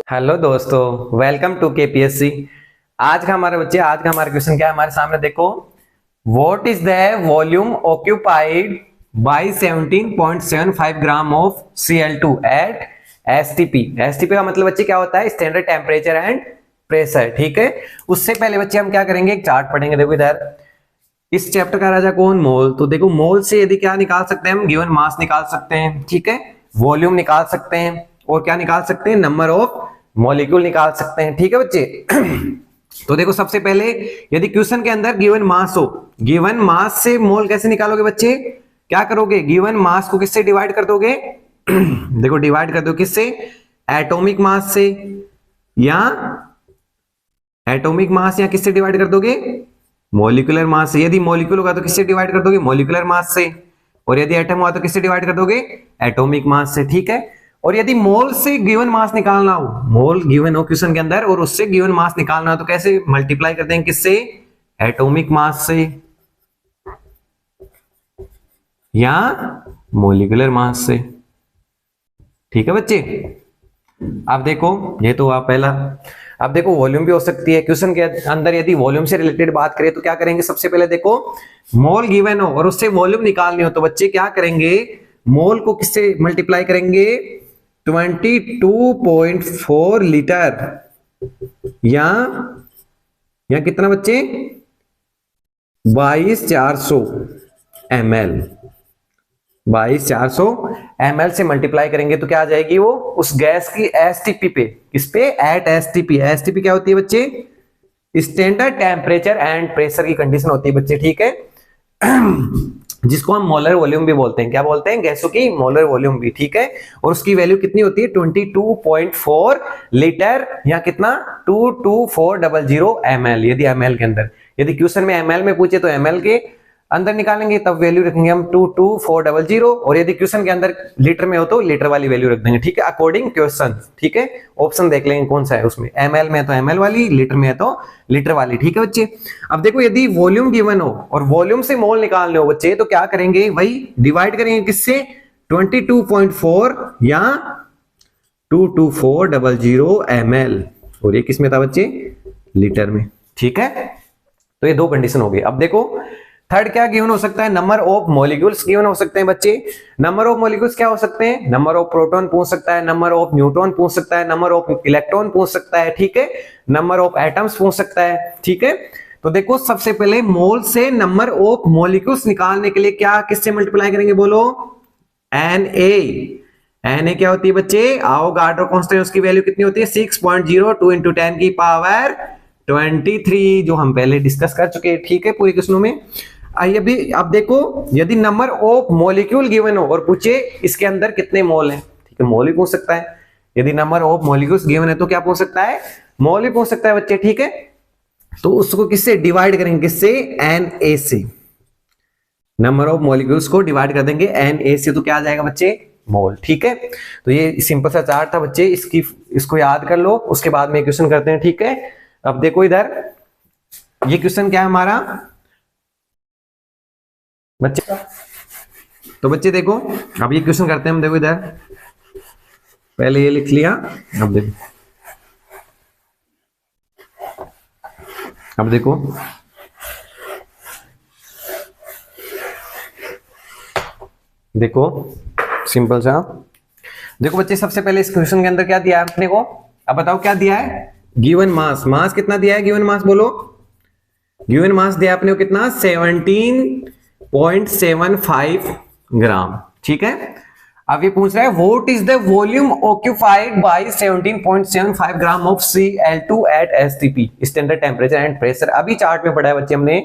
Hello दोस्तों, welcome to KPSC. आज का हमारा क्वेश्चन क्या है हमारे सामने देखो। What is the volume occupied by 17.75 gram of Cl2 at STP. STP का मतलब बच्चे क्या होता है? Standard temperature and pressure. ठीक है, उससे पहले बच्चे हम क्या करेंगे, एक चार्ट पढ़ेंगे। देखो इधर इस चैप्टर का राजा कौन? मोल। तो देखो मोल से यदि क्या निकाल सकते हैं हम? गिवन मास निकाल सकते हैं, ठीक है, वॉल्यूम निकाल सकते हैं, और क्या निकाल सकते हैं? नंबर ऑफ मॉलिक्यूल निकाल सकते हैं। ठीक है बच्चे। तो देखो सबसे पहले यदि क्वेश्चन के अंदर गिवन मास हो, गिवन मास से मोल कैसे निकालोगे बच्चे? क्या करोगे? गिवन मास को किससे डिवाइड कर दोगे? देखो डिवाइड कर दो किससे? एटॉमिक मास से, या एटॉमिक मास, या किससे डिवाइड कर दोगे? मॉलिक्यूलर मास से। यदि मॉलिक्यूल होगा तो किससे डिवाइड कर दोगे? मॉलिक्यूलर मास से। और यदि एटम हुआ तो किससे डिवाइड कर दोगे? एटॉमिक मास से। ठीक है। और यदि मोल से गिवन मास निकालना हो, मोल गिवन हो क्वेश्चन के अंदर और उससे गिवन मास निकालना हो, तो कैसे मल्टीप्लाई करते हैं? किससे? एटॉमिक मास से या मॉलिक्यूलर मास से। ठीक है बच्चे। अब देखो ये तो आप पहला। अब देखो वॉल्यूम भी हो सकती है क्वेश्चन के अंदर। यदि वॉल्यूम से रिलेटेड बात करें तो क्या करेंगे? सबसे पहले देखो मोल गिवन हो और उससे वॉल्यूम निकालनी हो तो बच्चे क्या करेंगे? मोल को किससे मल्टीप्लाई करेंगे? 22.4 लीटर, या कितना बच्चे? 22,400 ml। 22,400 ml से मल्टीप्लाई करेंगे तो क्या आ जाएगी? वो उस गैस की एसटीपी पे। किस पे? Eight STP. एसटीपी क्या होती है बच्चे? स्टैंडर्ड टेम्परेचर एंड प्रेशर की कंडीशन होती है बच्चे। ठीक है। जिसको हम मोलर वॉल्यूम भी बोलते हैं। क्या बोलते हैं? गैसों की मोलर वॉल्यूम भी। ठीक है। और उसकी वैल्यू कितनी होती है? 22.4 लीटर, या कितना? 22400 ml। यदि ml के अंदर, यदि क्वेश्चन में ml में पूछे तो ml के अंदर निकालेंगे, तब वैल्यू रखेंगे हम 22400। और यदि क्वेश्चन के अंदर लीटर में हो तो लीटर वाली वैल्यू रख देंगे। ठीक है, अकॉर्डिंग क्वेश्चन। ठीक है, ऑप्शन देख लेंगे कौन सा है उसमें। ml में है तो ml वाली, लीटर में है तो लीटर वाली। ठीक है बच्चे। अब देखो यदि वॉल्यूम गिवन हो और वॉल्यूम से मोल निकालने हो बच्चे, तो क्या करेंगे? वही डिवाइड करेंगे किससे? 22.4 या 22400 ml। और ये किसमें था बच्चे? लीटर में। ठीक है। तो ये दो कंडीशन हो गई। अब देखो थर्ड क्या गिवन हो सकता है? नंबर ऑफ मॉलिक्यूल्स गिवन हो सकते हैं बच्चे। नंबर ऑफ मॉलिक्यूल्स क्या हो सकते हैं? नंबर ऑफ प्रोटॉन पूछ सकता है, नंबर ऑफ न्यूट्रॉन पूछ सकता है, नंबर ऑफ इलेक्ट्रॉन पूछ सकता है। ठीक है। नंबर ऑफ एटम्स पूछ सकता है। ठीक है। तो देखो सबसे पहले मोल से नंबर ऑफ मॉलिक्यूल्स निकालने के लिए क्या किससे मल्टीप्लाई करेंगे? बोलो एन ए क्या होती है बच्चे? आवोगाड्रो कांस्टेंट, उसकी वैल्यू कितनी होती है? 6.02 इंटू 10 की पावर 23, जो हम पहले डिस्कस कर चुके हैं। ठीक है, पूरे क्वेश्चनों में। आइए भी अब देखो यदि नंबर ऑफ मॉलिक्यूल गिवन हो और पूछे इसके अंदर कितने मोल हैं। ठीक है, मोल ही पूछ सकता है। यदि नंबर ऑफ मॉलिक्यूल्स गिवन है तो क्या पूछ सकता है? मोल ही पूछ सकता है बच्चे। ठीक है। तो उसको किससे डिवाइड करेंगे? किससे? एन ए से। नंबर ऑफ मॉलिक्यूल्स को डिवाइड कर देंगे एन ए से, तो क्या आ जाएगा बच्चे? मोल। ठीक है। तो ये सिंपल सा चार्ट था बच्चे, इसको याद कर लो। उसके बाद में क्वेश्चन करते हैं। ठीक है। अब देखो इधर ये क्वेश्चन क्या है हमारा बच्चे। तो बच्चे देखो अब ये क्वेश्चन करते हैं हम। देखो इधर पहले ये लिख लिया। अब देखो, अब देखो देखो सिंपल सा। देखो बच्चे सबसे पहले इस क्वेश्चन के अंदर क्या दिया है अपने को? अब बताओ क्या दिया है? Given mass. मास कितना दिया है? गिवन मास बोलो। गिवन मास दिया आपने को कितना? 17.75 ग्राम। ठीक है। अब ये पूछ रहा है what is the volume occupied by 17.75 gram of Cl2 at STP, standard temperature and pressure. अभी चार्ट में पढ़ा है बच्चे हमने।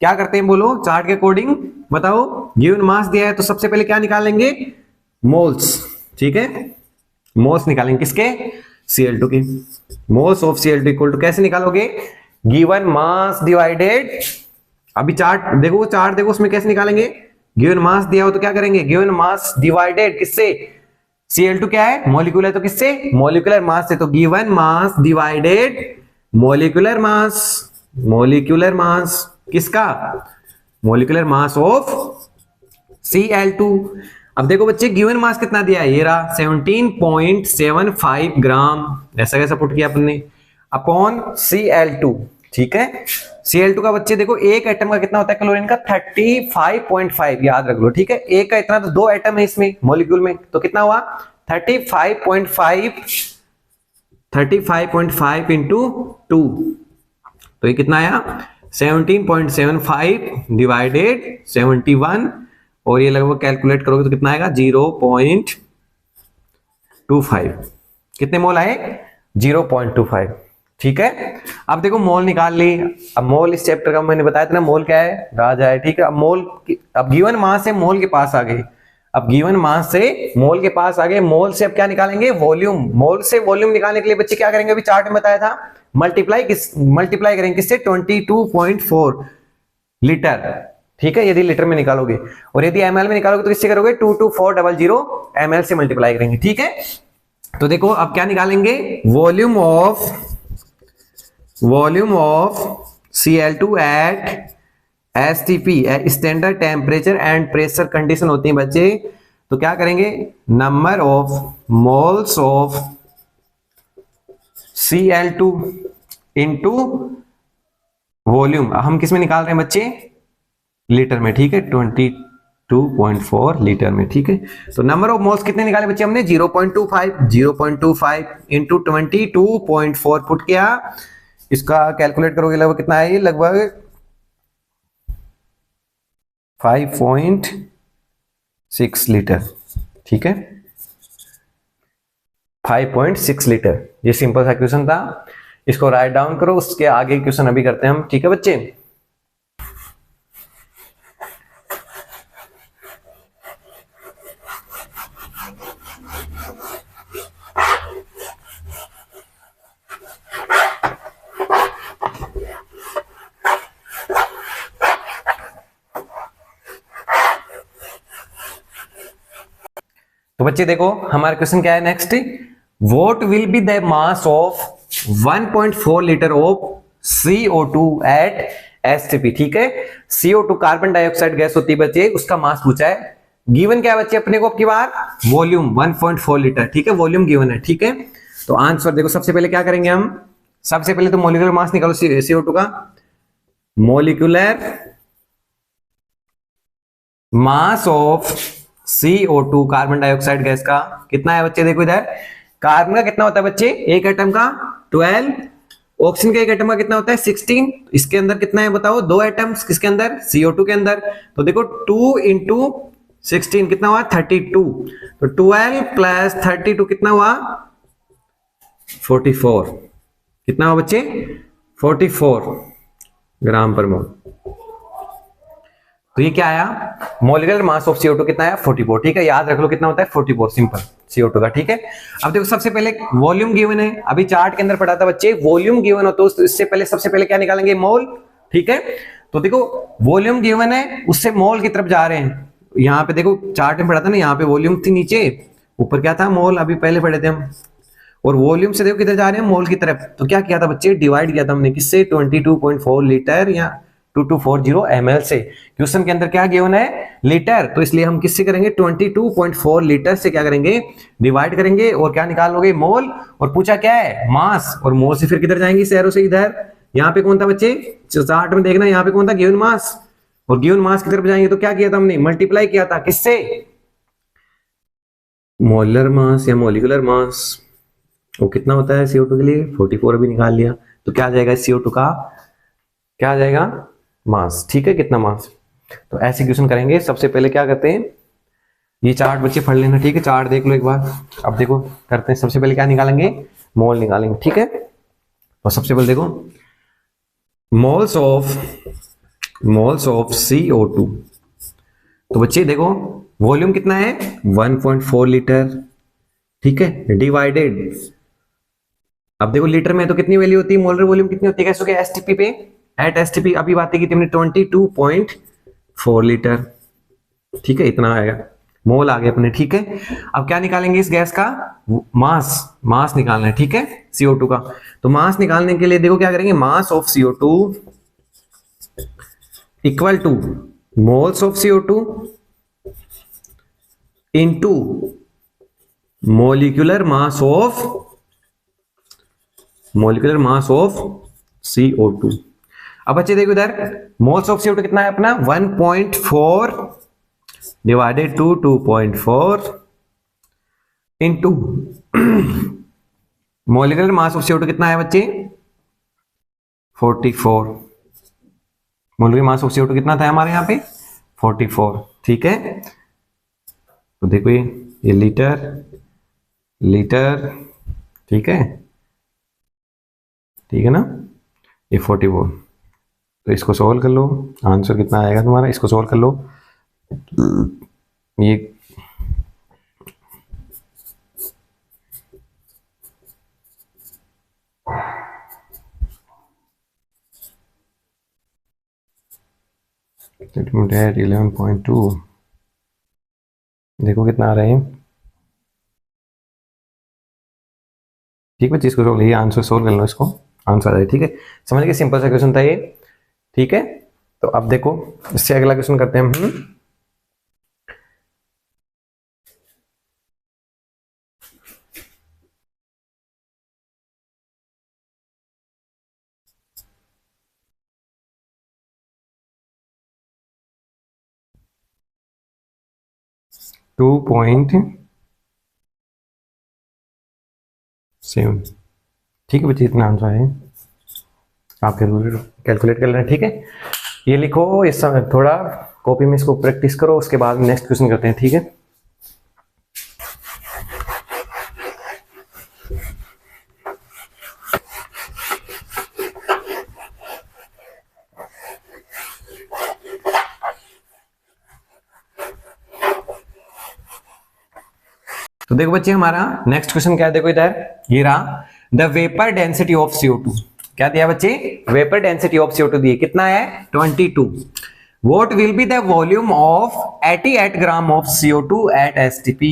क्या करते हैं बोलो चार्ट के अकॉर्डिंग? बताओ गिवन मास दिया है तो सबसे पहले क्या निकालेंगे? मोल्स। ठीक है, मोल्स निकालेंगे किसके? Cl2 के। Moles of Cl2 equal to कैसे निकालोगे? Given mass divided. अभी चार्ट देखो, चार्ट देखो, उसमें कैसे निकालेंगे? गिवन मास दिया हो तो क्या करेंगे? गिवन मास डिवाइडेड किससे? Cl2 क्या है? मॉलिक्यूल है, तो किससे? मॉलिक्यूलर मास से। तो given mass divided molecular mass. Molecular mass किसका? Molecular mass of Cl2। अब देखो बच्चे गिवन मास कितना दिया है, ये रहा 17.75 ग्राम, ऐसा कैसा पुट किया अपन ने, अपॉन Cl2, ठीक है। Cl2 का बच्चे देखो एक एटम का कितना होता है क्लोरीन का, 35.5, याद रख लो, ठीक है। एक का इतना तो दो एटम है इसमें मॉलिक्यूल में, तो कितना हुआ 35.5 इंटू 2, तो ये कितना आया 17.75 डिवाइडेड 71, और ये लगभग कैलकुलेट करोगे तो कितना आएगा 0.25, कितने मोल आए 0.25, ठीक है। अब देखो मोल निकाल ली। अब मोल इस चैप्टर का मैंने बताया था ना, मोल क्या है, राजा है, ठीक है। अब मोल, अब गिवन मास से मोल के पास आ गए, अब गिवन मास से मोल के पास आ गए, मोल से अब क्या निकालेंगे, वॉल्यूम। मोल से वॉल्यूम निकालने के लिए बच्चे क्या करेंगे, अभी चार्ट में बताया था, मल्टीप्लाई करेंगे किससे, 22.4 लीटर, ठीक है, यदि लीटर में निकालोगे, और यदि एमएल में निकालोगे तो किससे करोगे, 22400 एमएल से मल्टीप्लाई करेंगे, ठीक है। तो देखो अब क्या निकालेंगे, volume of Cl2 at STP, standard temperature and pressure condition होती है बच्चे, तो क्या करेंगे, number of moles of Cl2 into volume, हम किस में निकाल रहे हैं बच्चे, लीटर में, ठीक है, 22.4 लीटर में, ठीक है। तो नंबर ऑफ मोल्स कितने निकाले बच्चे हमने, 0.25 इंटू 22.4 पुट किया, इसका कैलकुलेट करोगे लगभग कितना है, लगभग 5.6 लीटर, ठीक है, 5.6 लीटर। ये सिंपल सा क्वेश्चन था, इसको राइट डाउन करो, उसके आगे क्वेश्चन अभी करते हैं हम, ठीक है बच्चे। तो बच्चे देखो हमारा क्वेश्चन क्या है next, what will be the mass of 1.4 litre of CO2 at STP, ठीक है। CO2 कार्बन डाइऑक्साइड गैस होती है बच्चे, उसका मास पूछा है। गिवन क्या है बच्चे अपने को, की बार वॉल्यूम 1.4 लीटर, ठीक है, वॉल्यूम गिवन है, ठीक है। तो आंसर देखो, सबसे पहले क्या करेंगे हम, सबसे पहले तो मोलिकुलर मास निकालो CO2 का, molecular mass of CO2 carbon dioxide gas का कितना है बच्चे, देखो इधर कार्बन का कितना होता है बच्चे, एक एटम का 12, ऑक्सीजन का एक एटम का कितना होता है 16, इसके अंदर कितना है बताओ, दो एटम्स किसके अंदर, CO2 के अंदर, तो देखो 2 इंटू 16 कितना हुआ 32, तो 12 प्लस 32 कितना हुआ 44, कितना हुआ बच्चे 44 ग्राम पर मोल। तो ये क्या आया, मोलिकुलर मास ऑफ CO2 कितना आया 44, ठीक है, याद रख लो कितना होता है 44 सिंपल CO2 का, ठीक है। अब देखो सबसे पहले वॉल्यूम गिवन है, अभी चार्ट के अंदर पढ़ा था बच्चे, वॉल्यूम गिवन हो तो इससे पहले सबसे पहले क्या निकालेंगे, मोल, ठीक है। तो देखो वॉल्यूम गिवन है, उससे मोल की तरफ जा रहे हैं, यहाँ पे देखो चार्ट में पढ़ा था ना, यहाँ पे वॉल्यूम थी नीचे, ऊपर क्या था मोल, अभी पहले पढ़े थे हम, और वॉल्यूम से देखो किधर जा रहे हैं, मोल की तरफ। तो क्या किया था बच्चे, डिवाइड किया था हमने किससे, 22.4 लीटर या 2240 ml से। क्वेश्चन के अंदर क्या गिवन है, लीटर, तो इसलिए हम किससे करेंगे 22.4 लीटर से क्या करेंगे, डिवाइड करेंगे, और क्या निकालोगे मोल, और पूछा क्या है मास, और मोल से फिर किधर जाएंगे, शहरों से इधर, यहाँ पे कौन था बच्चे, चार्ट में देखना, यहाँ पे कौन था गिवन मास, और गिवन मास की तरफ जाएंगे तो क्या किया था हमने, मल्टीप्लाई किया था किससे, मोलर मास या मोलिकुलर मास, वो कितना होता है CO2 के लिए 44 अभी निकाल लिया, तो क्या आ जाएगा CO2 का, क्या आ जाएगा मास, ठीक है, कितना मास। तो ऐसे क्वेश्चन करेंगे, सबसे पहले क्या करते हैं, ये चार्ट बच्चे पढ़ लेना, ठीक है, चार्ट देख लो एक बार। अब देखो करते हैं, सबसे पहले क्या निकालेंगे, मोल निकालेंगे, ठीक है। और सबसे पहले देखो मोल्स ऑफ CO2, तो बच्चे देखो वॉल्यूम कितना है 1.4 लीटर, ठीक है, डिवाइडेड, अब देखो लीटर में तो कितनी वैल्यू होती है, मोलर वॉल्यूम कितनी होती है गैसों के STP पे, एट STP अभी बातें की थी हमने 22.4 लीटर, ठीक है, इतना आएगा, मोल आ गए अपने, ठीक है। अब क्या निकालेंगे इस गैस का, मास निकालना है, ठीक है, CO2 का। तो मास निकालने के लिए देखो क्या करेंगे, मास of CO2 equal to moles of CO2 into molecular mass of CO2। अब बच्चे देखो इधर मोल्स ऑफ CO2 कितना है अपना 1.4 divided to 2.4 into molecular mass of CO2 कितना है बच्चे 44। मोलिकुलर मास ऑफ CO2 कितना था हमारे यहाँ पे 44। ठीक है, तो देखो ये लीटर ठीक है ना, ये 44। तो इसको सॉल्व कर लो, आंसर कितना आएगा तुम्हारा, इसको सॉल्व कर लो। ये है 11.2, देखो कितना आ रहा है। ठीक है, चीज को सोल्व, ये आंसर सोल्व कर लो, इसको आंसर आ जाए। ठीक है, समझ गए, सिंपल सा क्वेश्चन था ये। ठीक है, तो अब देखो इससे अगला क्वेश्चन करते हैं हम। 2.7। ठीक है बच्चे, इतना आंसर है, आप कैलकुलेट कर लेना। ठीक है, ये लिखो, इस समय थोड़ा कॉपी में इसको प्रैक्टिस करो, उसके बाद नेक्स्ट क्वेश्चन करते हैं। ठीक है, तो देखो बच्चे हमारा नेक्स्ट क्वेश्चन क्या है, देखो इधर ये रहा, the vapour density of CO2। क्या दिया बच्चे, वेपर डेंसिटी ऑफ CO2 दिए, कितना है 22। What will be the volume of 88 gram of CO2 at STP।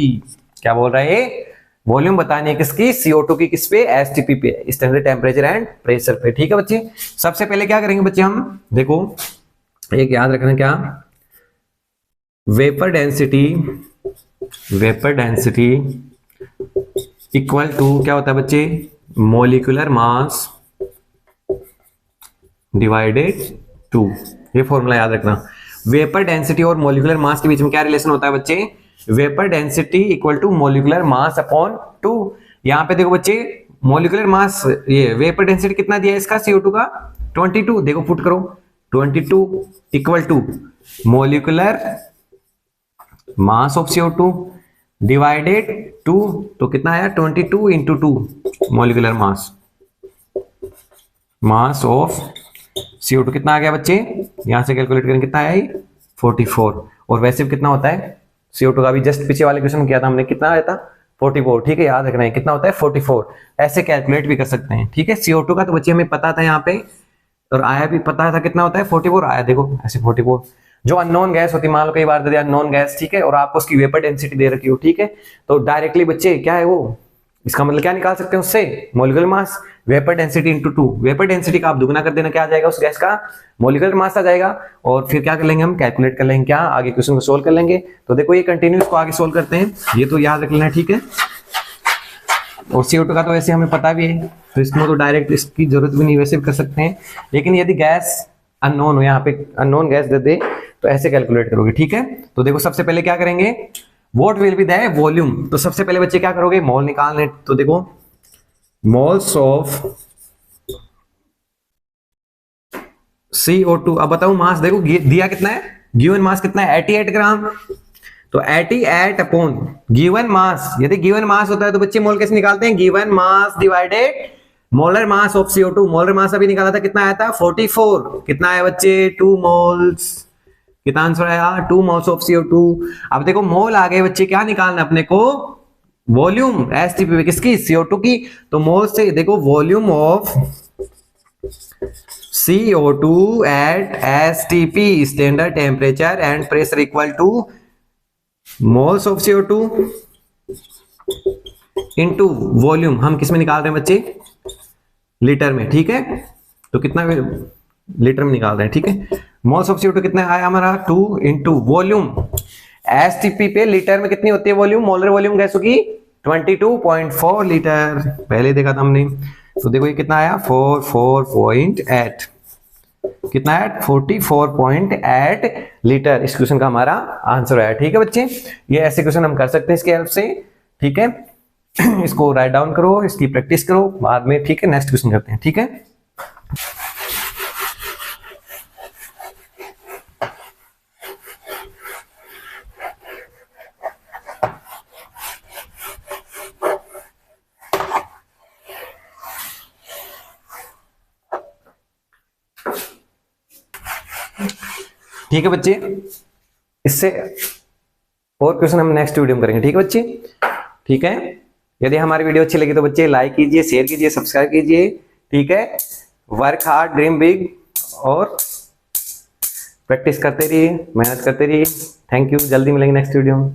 क्या बोल रहा है, वॉल्यूम बतानी है किसकी, CO2 की, किस पे, STP पे, स्टैंडर्ड टेम्परेचर एंड प्रेशर पे। ठीक है बच्चे, सबसे पहले क्या करेंगे बच्चे हम, देखो एक याद रखना, क्या वेपर डेंसिटी इक्वल टू क्या होता है बच्चे, मोलिकुलर मास डिवाइडेड 2। ये फॉर्मूला याद रखना। वेपर डेंसिटी और मोलिकुलर मास के बीच में क्या रिलेशन होता है बच्चे, vapour density equal to molecular mass upon 2। यहां पे देखो बच्चे मोलिकुलर मास, ये वेपर डेंसिटी कितना दिया है इसका CO2 का 22। देखो पुट करो 22 equal to molecular mass of CO2 divided 2, तो कितना आया 22 into 2 molecular mass of CO2 कितना आ गया बच्चे, यहां से कैलकुलेट करें कितना आया 44। और वैसे भी कितना होता है CO2 का भी, जस्ट पीछे वाले क्वेश्चन किया था हमने, कितना आया था 44। ठीक है, याद रखना है कितना होता है 44। ऐसे कैलकुलेट भी कर सकते हैं। ठीक है, CO2 का तो बच्चे हमें पता था यहाँ पे, और आया भी पता था कितना होता है 44 आया, देखो ऐसे 44। जो अननोन गैस होती है, मान लो कई बार दे दिया अननोन गैस, ठीक है, और आपको उसकी वेपर डेंसिटी दे रखी हो, ठीक है, तो डायरेक्टली बच्चे क्या है वो, इसका मतलब क्या निकाल सकते हैं उससे, molecular mass vapour density into 2। Vapour density का आप दुगना कर देना, क्या आ जाएगा उस गैस का, मोलिकुलर मास आ जाएगा। और फिर क्या कर लेंगे हम, कैलकुलेट कर लेंगे, क्या आगे क्वेश्चन को सोल्व कर लेंगे। तो देखो ये कंटिन्यू इसको आगे सोल्व करते हैं, ये तो याद रख लेना। ठीक है, और CO2 का तो वैसे हमें पता भी है, तो इसमें तो डायरेक्ट इसकी जरूरत भी नहीं, वैसे भी कर सकते हैं। लेकिन यदि गैस अननोन हो, यहाँ पे अननोन गैस दे दे, तो ऐसे कैलकुलेट करोगे। ठीक है, तो देखो सबसे पहले क्या करेंगे, what will be the volume. तो सबसे पहले बच्चे क्या करोगे, मोल निकालने। तो देखो मोल्स ऑफ CO2, अब बताऊं मास, देखो दिया कितना है, गिवन मास कितना है 88 ग्राम। तो 88 अपॉन गिवन मास, यदि गिवन मास होता है तो बच्चे मोल कैसे निकालते हैं, given mass divided molar mass of CO2। Molar mass अभी निकाला था, कितना आया था 44। कितना आया बच्चे 2 मोल्स, कितना आंसर आया 2 मोल्स ऑफ CO2। अब देखो मोल आ गए बच्चे, क्या निकालना अपने को, वॉल्यूम STP किसकी, CO2 की। तो मोल से देखो volume of CO2 at STP standard temperature and pressure equal to moles of CO2 into volume, हम किस में निकाल रहे हैं बच्चे, लीटर में। ठीक है, तो कितना लीटर में निकाल रहे हैं। ठीक है, मोल्स ऑफ CO2 कितना आया हमारा 2 इंटू वॉल्यूम एसटीपी पे लीटर में कितनी होती है वॉल्यूम, मोलर वॉल्यूम गैसों की 22.4 लीटर, पहले देखा था हमने। तो देखो ये कितना आया 44.8, कितना है 44.8 लीटर। इस क्वेश्चन का हमारा आंसर है। ठीक है बच्चे, ये ऐसे क्वेश्चन हम कर सकते हैं इसके हेल्प से। ठीक है, इसको राइट डाउन करो, इसकी प्रैक्टिस करो बाद में। ठीक है, नेक्स्ट क्वेश्चन करते हैं। ठीक है, ठीक है बच्चे, इससे और क्वेश्चन हम नेक्स्ट वीडियो में करेंगे। ठीक है बच्चे, ठीक है। यदि हमारी वीडियो अच्छी लगी तो बच्चे लाइक कीजिए, शेयर कीजिए, सब्सक्राइब कीजिए। ठीक है, वर्क हार्ड ड्रीम बिग और प्रैक्टिस करते रहिए, मेहनत करते रहिए। थैंक यू, जल्दी मिलेंगे नेक्स्ट वीडियो में।